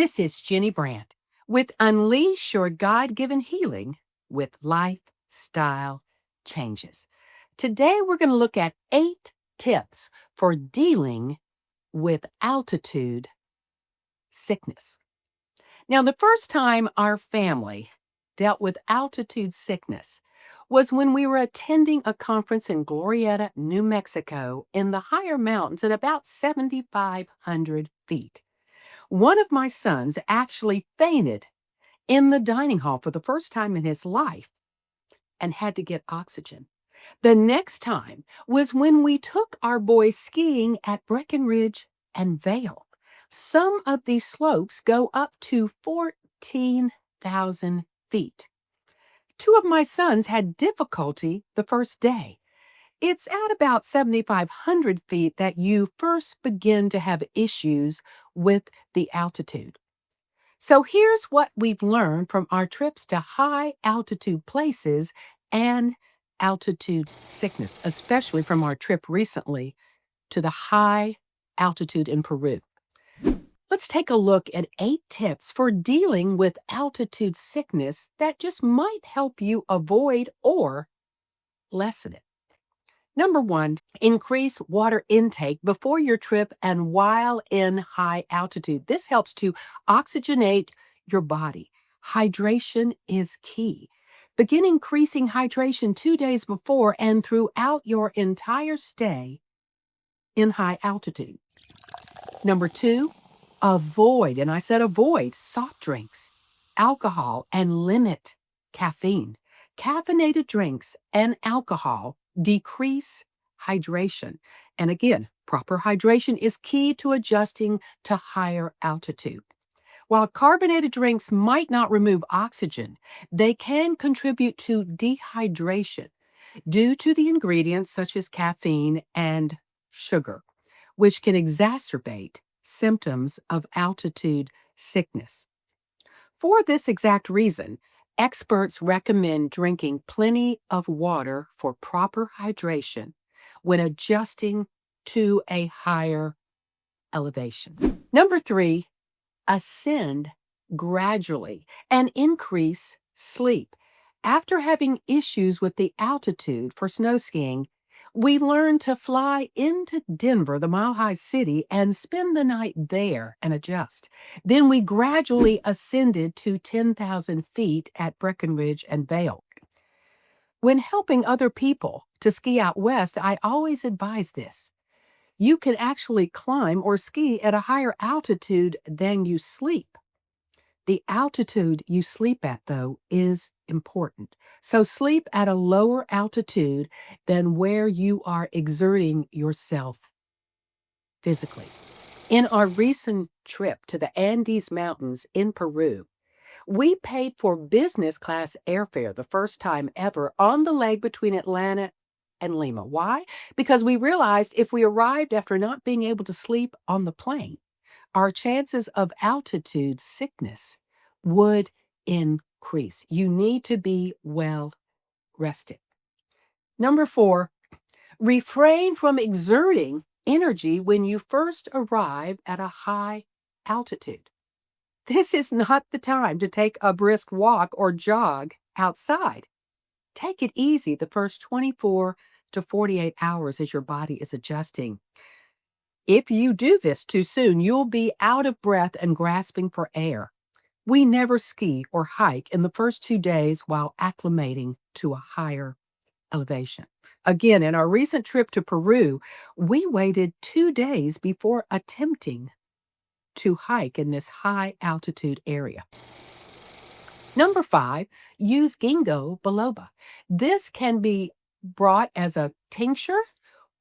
This is Ginny Brant with Unleash Your God-Given Healing with Lifestyle Changes. Today we're going to look at 8 tips for dealing with altitude sickness. Now, the first time our family dealt with altitude sickness was when we were attending a conference in Glorieta, New Mexico, in the higher mountains at about 7,500 feet. One of my sons actually fainted in the dining hall for the first time in his life and had to get oxygen. The next time was when we took our boys skiing at Breckenridge and Vail. Some of these slopes go up to 14,000 feet. 2 of my sons had difficulty the first day. It's at about 7,500 feet that you first begin to have issues with the altitude. So here's what we've learned from our trips to high altitude places and altitude sickness, especially from our trip recently to the high altitude in Peru. Let's take a look at 8 tips for dealing with altitude sickness that just might help you avoid or lessen it. Number 1, increase water intake before your trip and while in high altitude. This helps to oxygenate your body. Hydration is key. Begin increasing hydration 2 days before and throughout your entire stay in high altitude. Number 2, avoid, and I said avoid, soft drinks, alcohol, and limit caffeine. Caffeinated drinks and alcohol decrease hydration. And again, proper hydration is key to adjusting to higher altitude. While carbonated drinks might not remove oxygen, they can contribute to dehydration due to the ingredients such as caffeine and sugar, which can exacerbate symptoms of altitude sickness. For this exact reason, experts recommend drinking plenty of water for proper hydration when adjusting to a higher elevation. Number 3, ascend gradually and increase sleep. After having issues with the altitude for snow skiing, we learned to fly into Denver, the mile-high city, and spend the night there and adjust. Then we gradually ascended to 10,000 feet at Breckenridge and Vail. When helping other people to ski out west, I always advise this. You can actually climb or ski at a higher altitude than you sleep. The altitude you sleep at, though, is important. So sleep at a lower altitude than where you are exerting yourself physically. In our recent trip to the Andes Mountains in Peru, we paid for business class airfare the first time ever on the leg between Atlanta and Lima. Why? Because we realized if we arrived after not being able to sleep on the plane, our chances of altitude sickness would increase. You need to be well rested. Number 4, refrain from exerting energy when you first arrive at a high altitude. This is not the time to take a brisk walk or jog outside. Take it easy the first 24 to 48 hours as your body is adjusting. If you do this too soon, you'll be out of breath and grasping for air. We never ski or hike in the first 2 days while acclimating to a higher elevation. Again, in our recent trip to Peru, we waited 2 days before attempting to hike in this high altitude area. Number 5, use Ginkgo Biloba. This can be brought as a tincture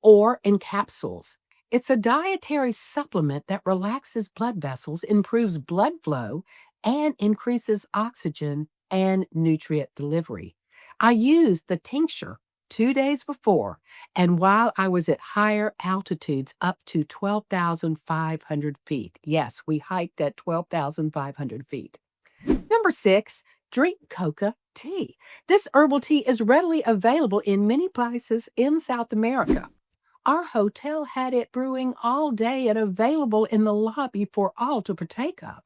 or in capsules. It's a dietary supplement that relaxes blood vessels, improves blood flow, and increases oxygen and nutrient delivery. I used the tincture 2 days before, and while I was at higher altitudes up to 12,500 feet. Yes, we hiked at 12,500 feet. Number 6, drink coca tea. This herbal tea is readily available in many places in South America. Our hotel had it brewing all day and available in the lobby for all to partake of.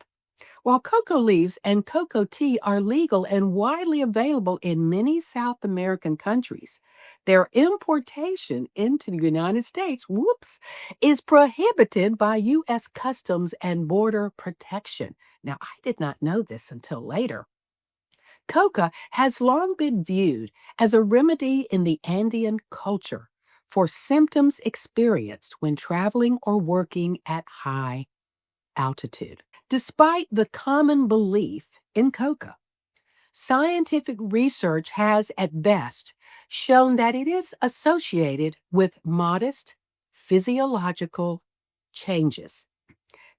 While cocoa leaves and cocoa tea are legal and widely available in many South American countries, their importation into the United States, whoops, is prohibited by U.S. Customs and Border Protection. Now, I did not know this until later. Coca has long been viewed as a remedy in the Andean culture for symptoms experienced when traveling or working at high altitude. Despite the common belief in coca, scientific research has at best shown that it is associated with modest physiological changes.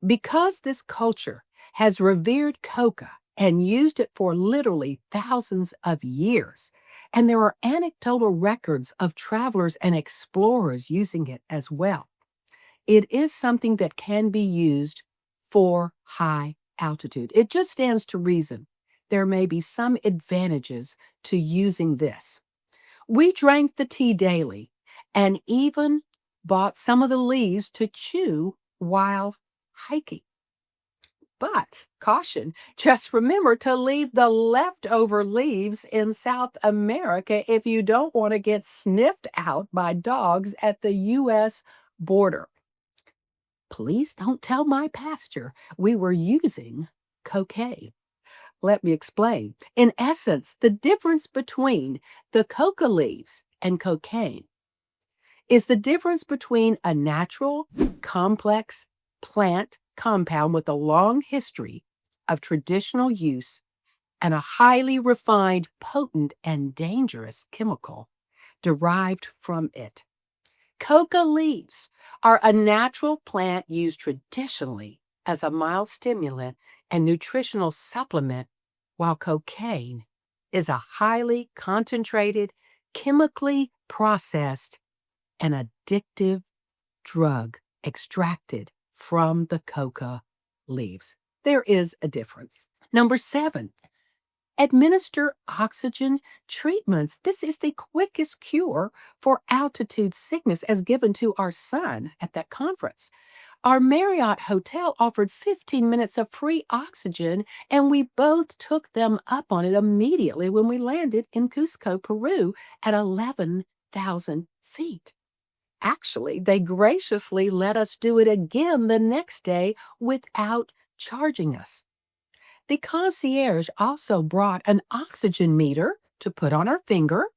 Because this culture has revered coca and used it for literally thousands of years, and there are anecdotal records of travelers and explorers using it as well, it is something that can be used for high altitude. It just stands to reason there may be some advantages to using this. We drank the tea daily and even bought some of the leaves to chew while hiking. But caution, just remember to leave the leftover leaves in South America if you don't want to get sniffed out by dogs at the U.S. border. Please don't tell my pastor we were using cocaine. Let me explain. In essence, the difference between the coca leaves and cocaine is the difference between a natural, complex plant compound with a long history of traditional use and a highly refined, potent, and dangerous chemical derived from it. Coca leaves are a natural plant used traditionally as a mild stimulant and nutritional supplement, while cocaine is a highly concentrated, chemically processed, and addictive drug extracted from the coca leaves. There is a difference. Number 7, administer oxygen treatments. This is the quickest cure for altitude sickness as given to our son at that conference. Our Marriott hotel offered 15 minutes of free oxygen, and we both took them up on it immediately when we landed in Cusco, Peru at 11,000 feet. Actually, they graciously let us do it again the next day without charging us. The concierge also brought an oxygen meter to put on our finger,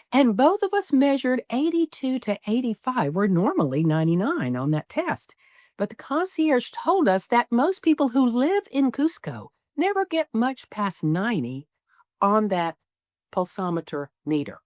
and both of us measured 82 to 85. We're normally 99 on that test. But the concierge told us that most people who live in Cusco never get much past 90 on that pulsometer meter.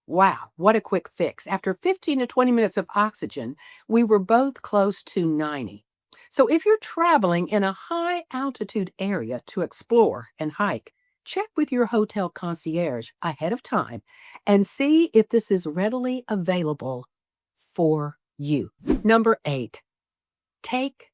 Wow, what a quick fix. After 15 to 20 minutes of oxygen, we were both close to 90. So if you're traveling in a high altitude area to explore and hike, check with your hotel concierge ahead of time and see if this is readily available for you. Number 8, take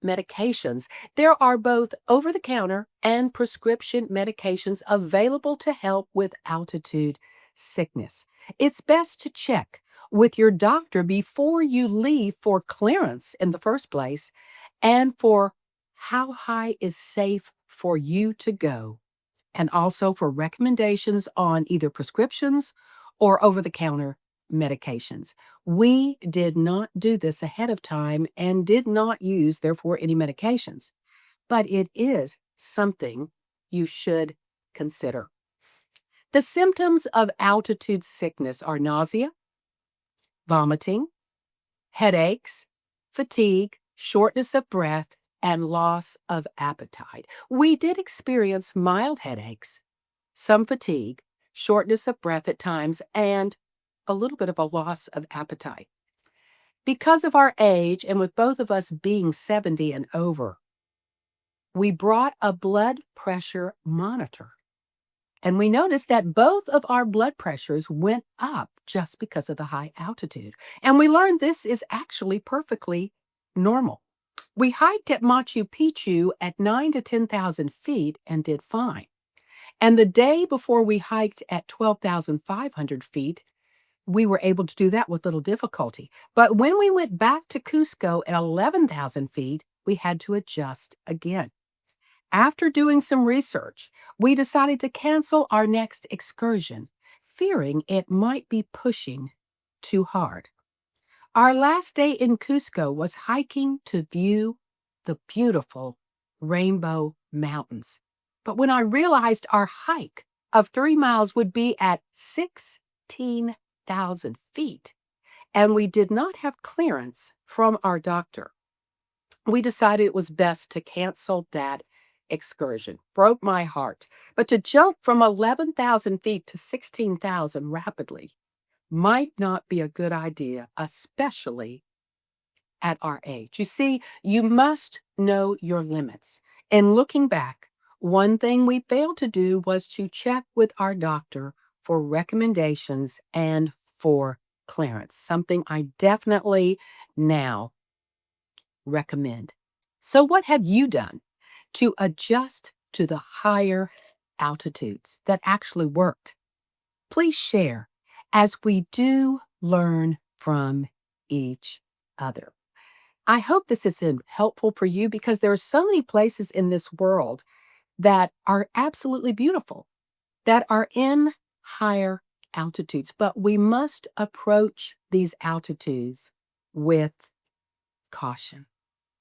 medications. There are both over-the-counter and prescription medications available to help with altitude sickness. It's best to check with your doctor before you leave for clearance in the first place and for how high is safe for you to go, and also for recommendations on either prescriptions or over-the-counter medications. We did not do this ahead of time and did not use, therefore, any medications, but it is something you should consider. The symptoms of altitude sickness are nausea, vomiting, headaches, fatigue, shortness of breath, and loss of appetite. We did experience mild headaches, some fatigue, shortness of breath at times, and a little bit of a loss of appetite. Because of our age, and with both of us being 70 and over, we brought a blood pressure monitor. And we noticed that both of our blood pressures went up just because of the high altitude. And we learned this is actually perfectly normal. We hiked at Machu Picchu at 9 to 10,000 feet and did fine. And the day before we hiked at 12,500 feet, we were able to do that with little difficulty. But when we went back to Cusco at 11,000 feet, we had to adjust again. After doing some research, we decided to cancel our next excursion, fearing it might be pushing too hard. Our last day in Cusco was hiking to view the beautiful Rainbow Mountains. But when I realized our hike of 3 miles would be at 16,000 feet, and we did not have clearance from our doctor, we decided it was best to cancel that excursion. Broke my heart. But to jump from 11,000 feet to 16,000 rapidly might not be a good idea, especially at our age. You see, you must know your limits. And looking back, one thing we failed to do was to check with our doctor for recommendations and for clearance, something I definitely now recommend. So, what have you done to adjust to the higher altitudes that actually worked? Please share as we do learn from each other. I hope this has been helpful for you because there are so many places in this world that are absolutely beautiful, that are in higher altitudes, but we must approach these altitudes with caution.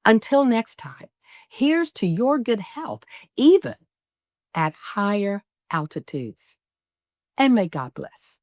Until next time, here's to your good health, even at higher altitudes. And may God bless.